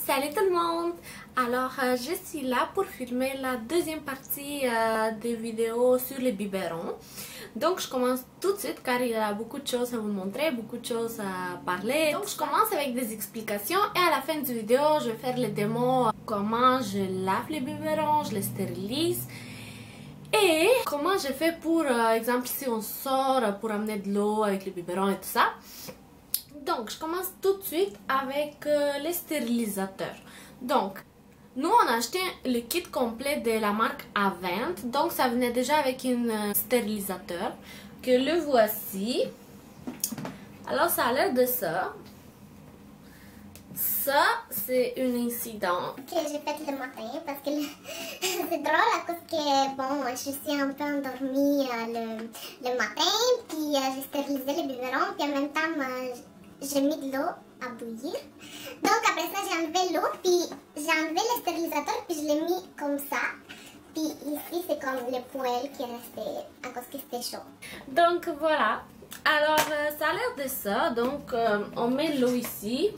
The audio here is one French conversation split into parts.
Salut tout le monde! Alors, je suis là pour filmer la deuxième partie des vidéos sur les biberons. Donc, je commence tout de suite car il y a beaucoup de choses à vous montrer, beaucoup de choses à parler. Donc, je commence avec des explications et à la fin du vidéo, je vais faire les démos comment je lave les biberons, je les stérilise. Et comment je fais pour, exemple, si on sort pour amener de l'eau avec les biberons et tout ça. Donc, je commence tout de suite avec les stérilisateurs. Donc, nous, on a acheté le kit complet de la marque Avent. Donc, ça venait déjà avec un stérilisateur que le voici. Alors, ça a l'air de ça. Ça, c'est un incident que j'ai fait le matin parce que c'est drôle à cause que, bon, je suis un peu endormie le matin, puis j'ai stérilisé les biberons, puis en même temps, j'ai mis de l'eau à bouillir. Donc après ça, j'ai enlevé l'eau, puis j'ai enlevé le stérilisateur, puis je l'ai mis comme ça. Puis ici, c'est comme le poêle qui est resté à cause que c'était chaud. Donc voilà. Alors, ça a l'air de ça. Donc, on met l'eau ici.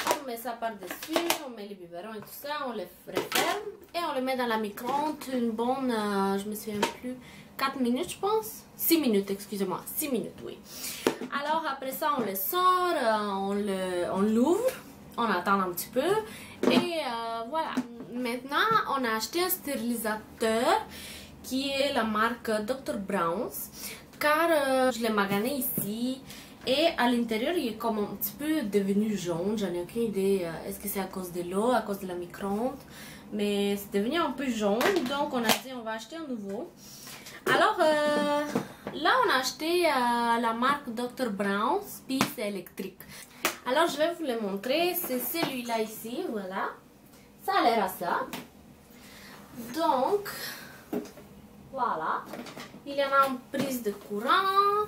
On met ça par-dessus, on met les biberons et tout ça, on les referme et on les met dans la micro-ondes une bonne, je me souviens plus, 4 minutes je pense. 6 minutes, excusez-moi, 6 minutes, oui. Alors après ça, on le sort, on l'ouvre, on attend un petit peu et voilà. Maintenant, on a acheté un stérilisateur qui est la marque Dr. Brown's car je l'ai magané ici. Et à l'intérieur, il est comme un petit peu devenu jaune. J'en ai aucune idée. Est-ce que c'est à cause de l'eau, à cause de la micro-ondes? Mais c'est devenu un peu jaune. Donc, on a dit on va acheter un nouveau. Alors, là, on a acheté la marque Dr. Brown's. Puis, c'est électrique. Alors, je vais vous le montrer. C'est celui-là ici. Voilà. Ça a l'air à ça. Donc, voilà. Il y en a une prise de courant.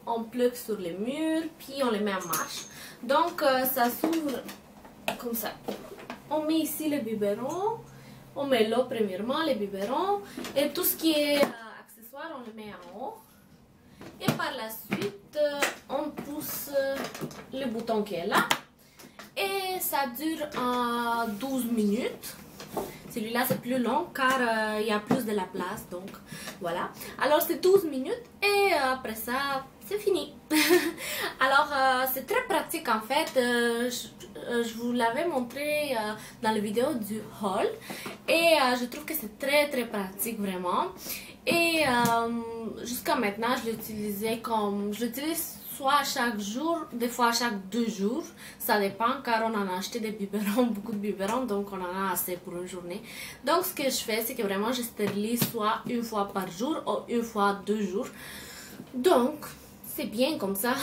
On plug sur les murs, puis on les met en marche. Donc, ça s'ouvre comme ça. On met ici le biberon. On met l'eau premièrement, les biberons. Et tout ce qui est accessoire, on le met en haut. Et par la suite, on pousse le bouton qui est là. Et ça dure 12 minutes. Celui-là, c'est plus long car il y a plus de la place. Donc, voilà. Alors, c'est 12 minutes. Et après ça, c'est fini. Alors, c'est très pratique en fait. Je vous l'avais montré dans la vidéo du haul. Et je trouve que c'est très pratique vraiment. Et jusqu'à maintenant, je l'utilisais comme... Je l'utilise soit chaque jour, des fois chaque 2 jours. Ça dépend car on en a acheté des biberons, beaucoup de biberons. Donc, on en a assez pour une journée. Donc, ce que je fais, c'est que vraiment, je stérilise soit une fois par jour ou une fois 2 jours. Donc... c'est bien comme ça.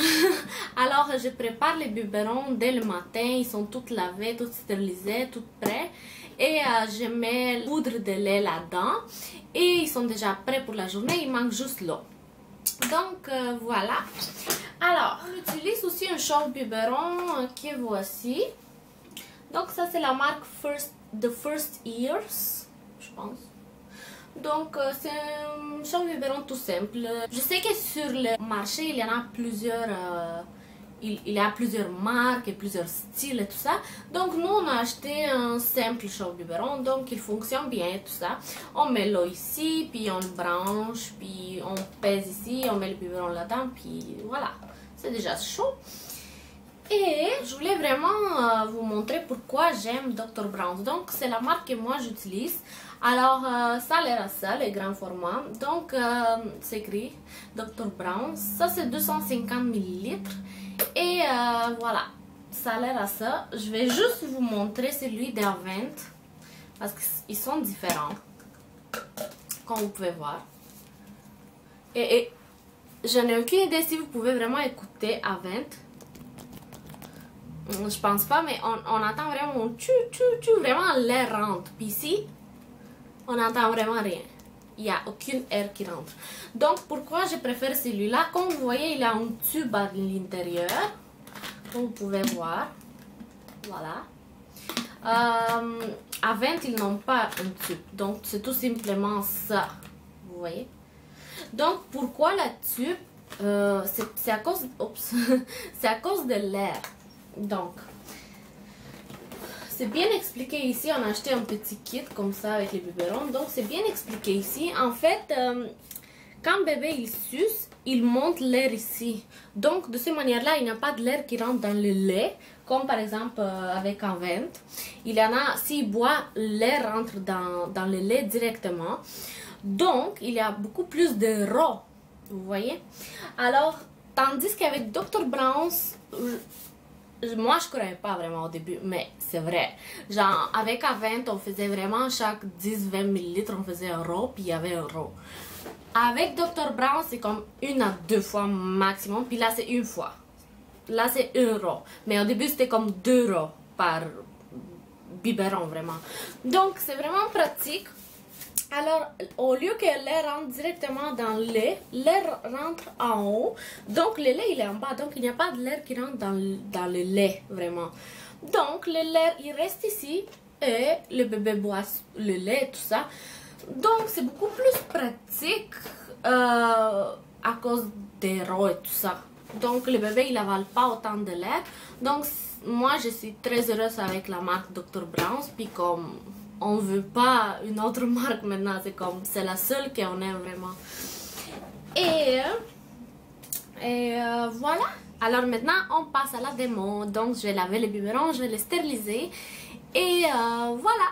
Alors, je prépare les biberons dès le matin. Ils sont tous lavés, tous stérilisés, tous prêts. Et je mets la poudre de lait là-dedans. Et ils sont déjà prêts pour la journée. Il manque juste l'eau. Donc, voilà. Alors, on utilise aussi un chauffe-biberon qui est voici. Donc, ça, c'est la marque The First Years, je pense. Donc, c'est un chauffe-biberon tout simple. Je sais que sur le marché, il y en a plusieurs, il y a plusieurs marques et plusieurs styles et tout ça. Donc, nous, on a acheté un simple chauffe-biberon. Donc, il fonctionne bien et tout ça. On met l'eau ici, puis on le branche, puis on pèse ici, on met le biberon là-dedans, puis voilà. C'est déjà chaud. Et je voulais vraiment vous montrer pourquoi j'aime Dr. Brown's. Donc, c'est la marque que moi j'utilise. Alors, ça a l'air à ça, les grands formats. Donc, c'est écrit Dr. Brown's. Ça, c'est 250 ml. Et voilà, ça a l'air à ça. Je vais juste vous montrer celui d'Avent. Parce qu'ils sont différents. Comme vous pouvez voir. Et je n'ai aucune idée si vous pouvez vraiment écouter Avent. Je pense pas, mais on entend vraiment un tchou, vraiment l'air rentre. Puis ici, on n'entend vraiment rien. Il n'y a aucune air qui rentre. Donc, pourquoi je préfère celui-là? Comme vous voyez, il a un tube à l'intérieur. Comme vous pouvez voir. Voilà. Avent, ils n'ont pas un tube. Donc, c'est tout simplement ça. Vous voyez? Donc, pourquoi la tube? C'est à cause... Oups. C'est à cause de l'air. Donc, c'est bien expliqué ici. On a acheté un petit kit comme ça avec les biberons. Donc c'est bien expliqué ici. En fait, quand bébé il suce, il monte l'air ici. Donc de cette manière-là, il n'y a pas de l'air qui rentre dans le lait. Comme par exemple avec un vent. Il y en a, s'il boit, l'air rentre dans le lait directement. Donc il y a beaucoup plus de raw. Vous voyez? Alors, tandis qu'avec Dr. Brown's, moi je ne croyais pas vraiment au début, mais c'est vrai. Genre, avec Avent, on faisait vraiment chaque 10-20 ml, on faisait un raw, puis il y avait un raw. Avec Dr. Brown, c'est comme 1 à 2 fois maximum, puis là c'est 1 fois. Là c'est 1 raw. Mais au début c'était comme 2 raw par biberon vraiment. Donc c'est vraiment pratique. Alors, au lieu que l'air rentre directement dans le lait, l'air rentre en haut. Donc, le lait, il est en bas. Donc, il n'y a pas de l'air qui rentre dans le lait, vraiment. Donc, le lait, il reste ici. Et le bébé boit le lait, tout ça. Donc, c'est beaucoup plus pratique à cause des rots et tout ça. Donc, le bébé, il n'avale pas autant de lait. Donc, moi, je suis très heureuse avec la marque Dr. Brown's. Puis, comme... on veut pas une autre marque maintenant, c'est comme, c'est la seule qu'on aime vraiment. Et voilà. Alors maintenant, on passe à la démo. Donc, je vais laver les biberons, je vais les stériliser. Et voilà.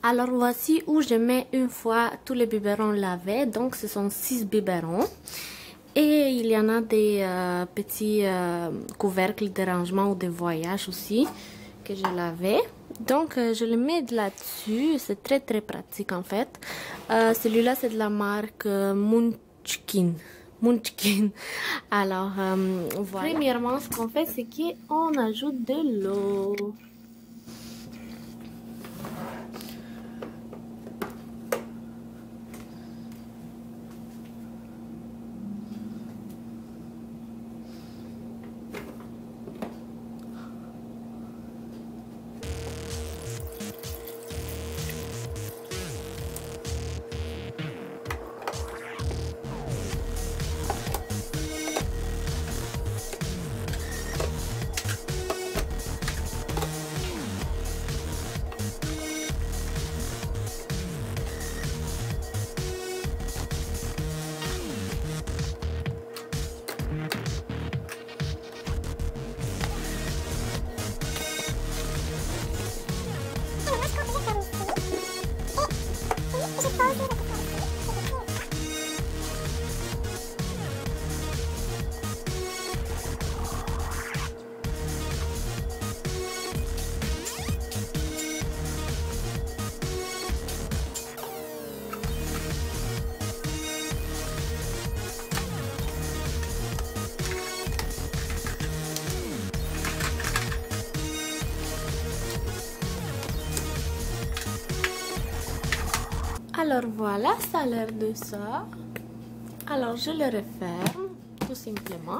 Alors voici où je mets une fois tous les biberons lavés. Donc ce sont 6 biberons. Et il y en a des petits couvercles de rangement ou de voyage aussi que je lavais. Donc je le mets là-dessus. C'est très pratique en fait. Celui-là c'est de la marque Munchkin. Alors voilà. Premièrement ce qu'on fait c'est qu'on ajoute de l'eau. Alors voilà, ça a l'air de ça. Alors je le referme tout simplement.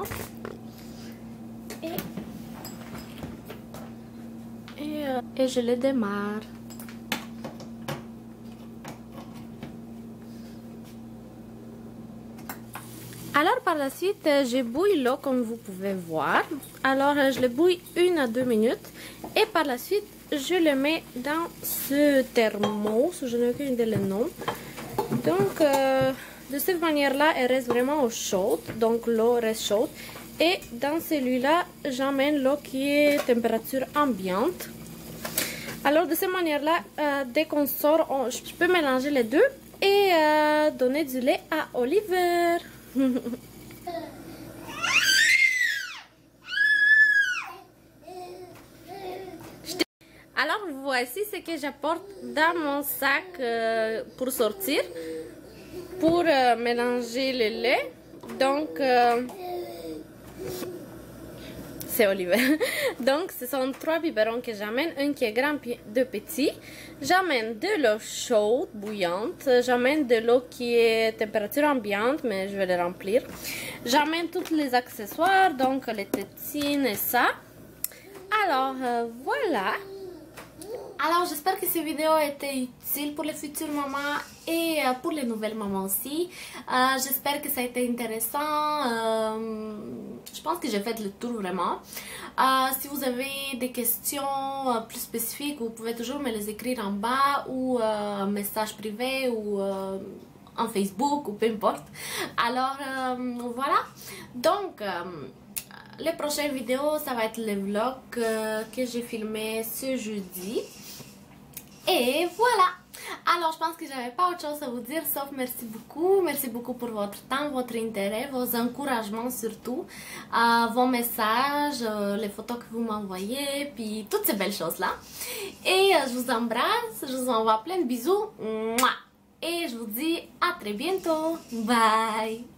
Et je le démarre. Alors par la suite, je bouille l'eau comme vous pouvez voir. Alors je le bouille 1 à 2 minutes. Et par la suite, je le mets dans ce thermos. Je n'ai aucune idée le nom. Donc de cette manière-là, elle reste vraiment chaude. Donc l'eau reste chaude. Et dans celui-là, j'emmène l'eau qui est température ambiante. Alors de cette manière-là, dès qu'on sort, je peux mélanger les deux et donner du lait à Oliver. Alors voici ce que j'apporte dans mon sac pour sortir, pour mélanger le lait. Donc c'est Oliver. Donc ce sont 3 biberons que j'amène, un qui est grand et 2 petits. J'amène de l'eau chaude, bouillante. J'amène de l'eau qui est température ambiante, mais je vais les remplir. J'amène tous les accessoires, donc les tétines et ça. Alors voilà. Alors j'espère que cette vidéo a été utile pour les futures mamans et pour les nouvelles mamans aussi. J'espère que ça a été intéressant. Je pense que j'ai fait le tour vraiment. Si vous avez des questions plus spécifiques, vous pouvez toujours me les écrire en bas ou un message privé ou en Facebook ou peu importe. Alors voilà. Donc les prochaines vidéos, ça va être le vlog que j'ai filmé ce jeudi. Et voilà. Alors, je pense que j'avais pas autre chose à vous dire, sauf merci beaucoup. Merci beaucoup pour votre temps, votre intérêt, vos encouragements surtout, vos messages, les photos que vous m'envoyez, puis toutes ces belles choses-là. Et je vous embrasse, je vous envoie plein de bisous. Et je vous dis à très bientôt. Bye!